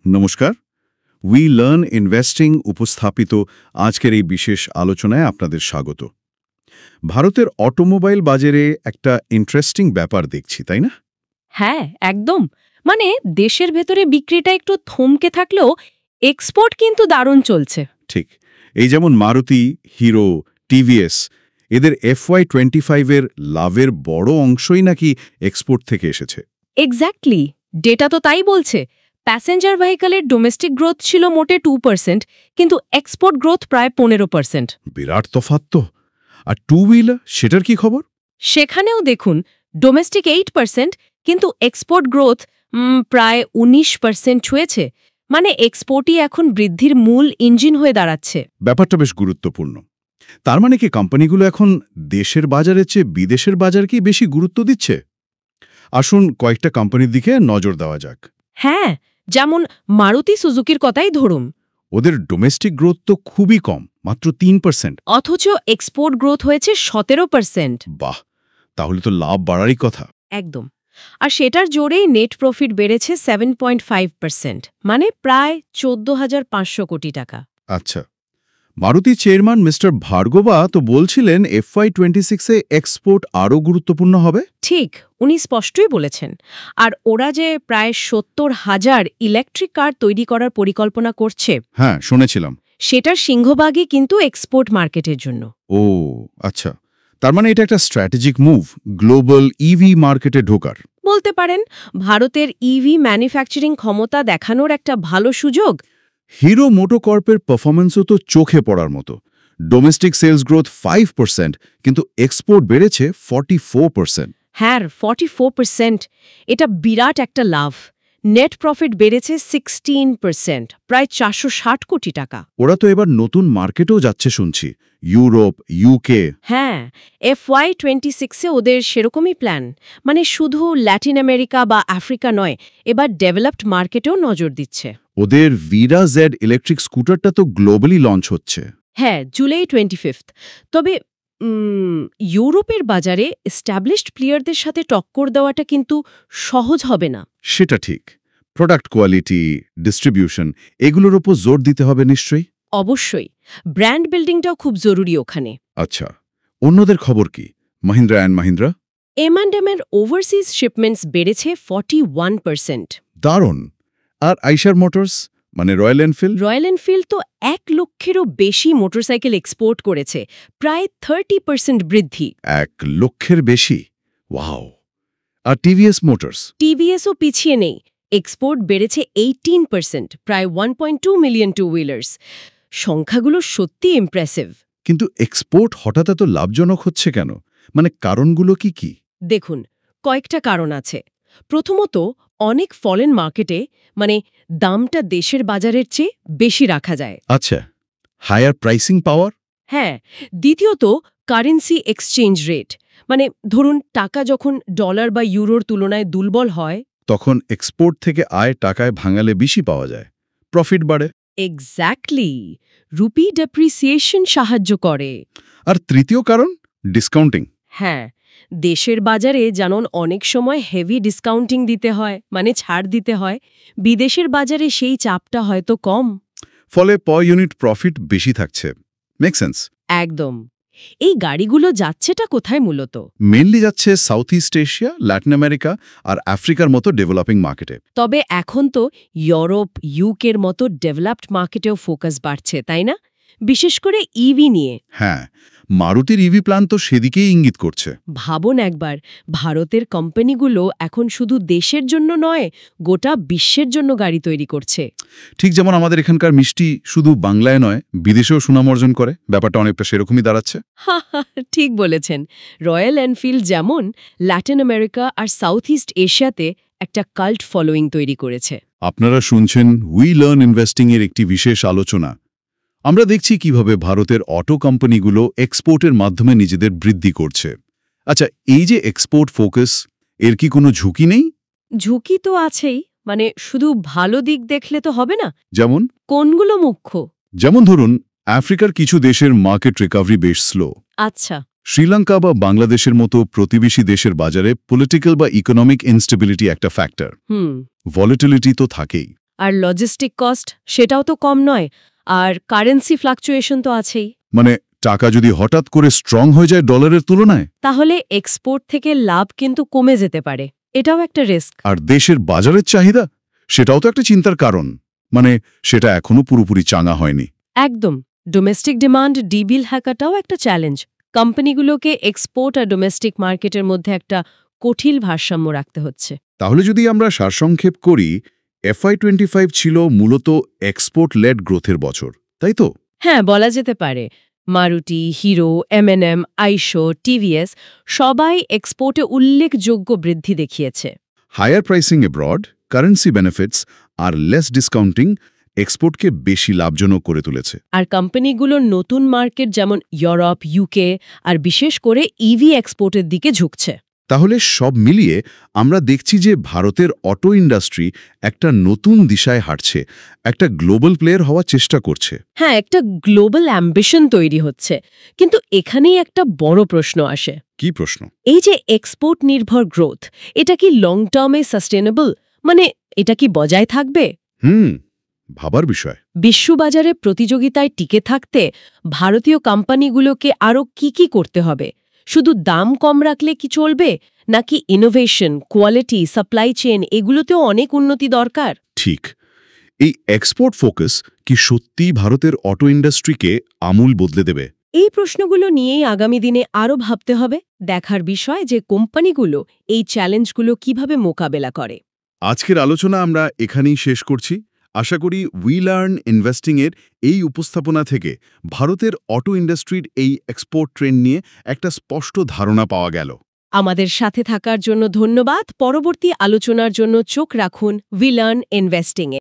নমস্কার। We learn investing উপস্থাপিত আজকের এই বিশেষ আলোচনায় আপনাদের স্বাগত। ভারতের অটোমোবাইল বাজারে একটা ইন্টারেস্টিং ব্যাপার দেখছি, তাই না? হ্যাঁ, একদম। মানে দেশের ভেতরে বিক্রিটা একটু থমকে থাকলেও এক্সপোর্ট কিন্তু দারুণ চলছে। ঠিক। এই যেমন মারুতি, হিরো, টিভিএস এদের FY25 এর লাভের বড় অংশই নাকি এক্সপোর্ট থেকে এসেছে। এক্স্যাক্টলি, ডেটা তো তাই বলছে। প্যাসেঞ্জার ভেহিকলের ডোমেস্টিক গ্রোথ ছিল মোটে 2%, কিন্তু এক্সপোর্ট গ্রোথ প্রায় 15%। বিরাট তফাৎ তো। আর টু হুইলার, সেটার কি খবর? সেখানেও দেখুন, ডোমেস্টিক 8%, কিন্তু এক্সপোর্ট গ্রোথ প্রায় 19% ছুঁয়েছে। মানে এক্সপোর্টই এখন বৃদ্ধির মূল ইঞ্জিন হয়ে দাঁড়াচ্ছে। ব্যাপারটা বেশ গুরুত্বপূর্ণ। তার মানে কি কোম্পানিগুলো এখন দেশের বাজারের চেয়ে বিদেশের বাজারকেই বেশি গুরুত্ব দিচ্ছে? আসুন কয়েকটা কোম্পানির দিকে নজর দেওয়া যাক। হ্যাঁ, যেমন মারুতি সুজুকির কথাই ধরুন। ওদের ডোমেস্টিক গ্রোথ তো খুবই কম, মাত্র 3%। অথচ এক্সপোর্ট গ্রোথ হয়েছে 17%। বাহ, তাহলে তো লাভ বাড়ারই কথা। একদম। আর সেটার জোরেই নেট প্রফিট বেড়েছে 7.5%, মানে প্রায় 14,500 কোটি টাকা। আচ্ছা, মারুতি চেয়ারম্যান মিস্টার ভার্গবা তো বলছিলেন FY26-এ এক্সপোর্ট আরও গুরুত্বপূর্ণ হবে। ঠিক, উনি স্পষ্টই বলেছেন। আর ওরা যে প্রায় 70,000 ইলেকট্রিক কার তৈরি করার পরিকল্পনা করছে, হ্যাঁ, শুনেছিলাম। সেটার সিংহভাগই কিন্তু এক্সপোর্ট মার্কেটের জন্য। ও আচ্ছা, তার মানে এটা একটা স্ট্র্যাটেজিক মুভ, গ্লোবাল ইভি মার্কেটে ঢোকার। বলতে পারেন, ভারতের ইভি ম্যানুফ্যাকচারিং ক্ষমতা দেখানোর একটা ভালো সুযোগ। হিরো মোটোকর্পের পারফরমেন্সও তো চোখে পড়ার মতো। ডোমেস্টিক সেলস গ্রোথ 5%, কিন্তু এক্সপোর্ট বেড়েছে 44%। হ্যাঁ, 44%। এটা বিরাট একটা লাভ। নেট প্রফিট বেড়েছে 16%, প্রায় 460 কোটি টাকা। ওরা তো এবার নতুন মার্কেটেও যাচ্ছে শুনছি, ইউরোপ, ইউকে। হ্যাঁ, FY26-এ ওদের সেরকমই প্ল্যান। মানে শুধু ল্যাটিন আমেরিকা বা আফ্রিকা নয়, এবার ডেভেলপড মার্কেটেও নজর দিচ্ছে। ওদের ভিরা জেড ইলেকট্রিক স্কুটারটা তো গ্লোবালি লঞ্চ হচ্ছে। হ্যাঁ, জুলাই 25। তবে ইউরোপের বাজারে এস্টাবলিশড প্লেয়ারদের সাথে টক্কর দেওয়াটা কিন্তু সহজ হবে না। সেটা ঠিক। প্রোডাক্ট কোয়ালিটি, ডিস্ট্রিবিউশন এগুলোর ওপর জোর দিতে হবে নিশ্চয়ই। অবশ্যই, ব্র্যান্ড বিল্ডিংটাও খুব জরুরি ওখানে। আচ্ছা, অন্যদের খবর কি? মাহিন্দ্রা অ্যান্ড মাহিন্দ্রা? এম&এর ওভারসিজ শিপমেন্টস বেড়েছে 41%। দারুণ। আর আইশার মোটরস, মানে রয়্যাল এনফিল্ড? রয়্যাল এনফিল্ড তো 1 লক্ষেরও বেশি মোটরসাইকেল এক্সপোর্ট করেছে, প্রায় 30% বৃদ্ধি। 1 লক্ষের বেশি? ওয়াও। আর টিভিএস মোটরস? টিভিএসও পিছিয়ে নেই, এক্সপোর্ট বেড়েছে 18%, প্রায় 1.2 মিলিয়ন টু হুইলার্স। সংখ্যাগুলো সত্যি ইমপ্রেসিভ। কিন্তু এক্সপোর্ট হঠাৎ এত লাভজনক হচ্ছে কেন? মানে কারণগুলো কি কি? দেখুন, কয়েকটা কারণ আছে। প্রথমত, অনেক ফরেন মার্কেটে মানে দামটা দেশের বাজারের চেয়ে বেশি রাখা যায়। আচ্ছা, হায়ার প্রাইসিং পাওয়ার? হ্যাঁ। দ্বিতীয়ত, কারেন্সি এক্সচেঞ্জ রেট। মানে ধরুন, টাকা যখন ডলার বা ইউরোর তুলনায় দুর্বল হয়, তখন এক্সপোর্ট থেকে আয় টাকায় ভাঙালে বেশি পাওয়া যায়, প্রফিট বাড়ে। এক্স্যাক্টলি, রুপি ডেপ্রিসিয়েশন সাহায্য করে। আর তৃতীয় কারণ, ডিসকাউন্টিং। হ্যাঁ, দেশের বাজারে যেমন অনেক সময় হেভি ডিসকাউন্টিং দিতে হয়, মানে ছাড় দিতে হয়, বিদেশের বাজারে সেই চাপটা হয়তো কম। ফলে পার ইউনিট প্রফিট বেশি থাকছে। Make sense? একদম। এই গাড়িগুলো যাচ্ছেটা কোথায় মূলত? মেইনলি যাচ্ছে south east Asia, Latin America আর আফ্রিকার মতো ডেভেলপিং মার্কেটে। তবে এখন তো ইউরোপ, ইউকের মতো ডেভেলপড মার্কেটেও ফোকাস বাড়ছে, তাই না? বিশেষ করে ইভি নিয়ে। হ্যাঁ, মারুতির ইভি প্ল্যান তো সেদিকেই ইঙ্গিত করছে। ভাবুন একবার, ভারতের কোম্পানিগুলো এখন শুধু দেশের জন্য নয়, গোটা বিশ্বের জন্য গাড়ি তৈরি করছে। ঠিক যেমন আমাদের এখানকার মিষ্টি শুধু বাংলায় নয়, বিদেশেও সুনাম অর্জন করে, ব্যাপারটা অনেকটা সেরকমই দাঁড়াচ্ছে। হা হা, ঠিক বলেছেন। রয়্যাল এনফিল্ড যেমন ল্যাটিন আমেরিকা আর সাউথ ইস্ট এশিয়াতে একটা কাল্ট ফলোয়িং তৈরি করেছে। আপনারা শুনছেন উই লার্ন ইনভেস্টিং এর একটি বিশেষ আলোচনা। আমরা দেখছি কিভাবে ভারতের অটো কোম্পানিগুলো এক্সপোর্টের মাধ্যমে নিজেদের বৃদ্ধি করছে। আচ্ছা, এই যে এক্সপোর্ট ফোকাস, এর কি কোনো ঝুঁকি নেই? ঝুঁকি তো আছেই, মানে শুধু ভালো দিক দেখলে তো হবে না। যেমন? কোনগুলো মুখ্য? যেমন ধরুন, আফ্রিকার কিছু দেশের মার্কেট রিকভারি বেশ স্লো। আচ্ছা। শ্রীলঙ্কা বা বাংলাদেশের মতো প্রতিবেশী দেশের বাজারে পলিটিক্যাল বা ইকোনমিক ইনস্টেবিলিটি একটা ফ্যাক্টর। ভলিটিলিটি তো থাকেই। আর লজিস্টিক কস্ট সেটাও তো কম নয়, আর কারেন্সি ফ্লাকচুয়েশন তো আছেই। মানে টাকা যদি হঠাৎ করে স্ট্রং হয়ে যায় ডলারের তুলনায়, তাহলে এক্সপোর্ট থেকে লাভ কিন্তু কমে যেতে পারে, এটাও একটা রিস্ক। আর দেশের বাজারের চাহিদা সেটাও তো একটা চিন্তার কারণ, মানে সেটা এখনো পুরোপুরি চাঙা হয়নি। একদম, ডোমেস্টিক ডিমান্ড ডিবিল হ্যাকাটাও একটা চ্যালেঞ্জ। কোম্পানিগুলোকে এক্সপোর্ট আর ডোমেস্টিক মার্কেটের মধ্যে একটা কঠিন ভারসাম্য রাখতে হচ্ছে। তাহলে যদি আমরা সারসংক্ষেপ করি, FY25 ছিল মূলত এক্সপোর্ট লেড গ্রোথের বছর, তাই তো? হ্যাঁ, বলা যেতে পারে। মারুতি, হিরো, M&M, আইশো, টিভিএস সবাই এক্সপোর্টে উল্লেখযোগ্য বৃদ্ধি দেখিয়েছে। হায়ার প্রাইসিং এব্রড, কারেন্সি বেনিফিটস আর লেস ডিসকাউন্টিং এক্সপোর্টকে বেশি লাভজনক করে তুলেছে। আর কোম্পানিগুলোর নতুন মার্কেট যেমন ইউরোপ, ইউকে আর বিশেষ করে ইভি এক্সপোর্টের দিকে ঝুঁকছে। তাহলে সব মিলিয়ে আমরা দেখছি যে ভারতের অটো ইন্ডাস্ট্রি একটা নতুন দিশায় হাঁটছে, একটা গ্লোবাল প্লেয়ার হওয়ার চেষ্টা করছে। হ্যাঁ, একটা গ্লোবাল অ্যাম্বিশন তৈরি হচ্ছে। কিন্তু এখানেই একটা বড় প্রশ্ন আসে। কি প্রশ্ন? এই যে এক্সপোর্ট নির্ভর গ্রোথ, এটা কি লং টার্মে সাস্টেনেবল? মানে এটা কি বজায় থাকবে? ভাবার বিষয়। বিশ্ববাজারে প্রতিযোগিতায় টিকে থাকতে ভারতীয় কোম্পানিগুলোকে আরও কি করতে হবে? শুধু দাম কম রাখলে কি চলবে, নাকি ইনোভেশন, কোয়ালিটি, সাপ্লাই চেইন এগুলোতেও অনেক উন্নতি দরকার? ঠিক। এই এক্সপোর্ট ফোকাস কি সত্যিই ভারতের অটো ইন্ডাস্ট্রিকে আমূল বদলে দেবে? এই প্রশ্নগুলো নিয়েই আগামী দিনে আরও ভাবতে হবে। দেখার বিষয় যে কোম্পানিগুলো এই চ্যালেঞ্জগুলো কিভাবে মোকাবেলা করে। আজকের আলোচনা আমরা এখানেই শেষ করছি। আশা করি উই লার্ন ইনভেস্টিংয়ের এই উপস্থাপনা থেকে ভারতের অটো ইন্ডাস্ট্রির এই এক্সপোর্ট ট্রেন্ড নিয়ে একটা স্পষ্ট ধারণা পাওয়া গেল। আমাদের সাথে থাকার জন্য ধন্যবাদ। পরবর্তী আলোচনার জন্য চোখ রাখুন উই লার্ন ইনভেস্টিংয়ে।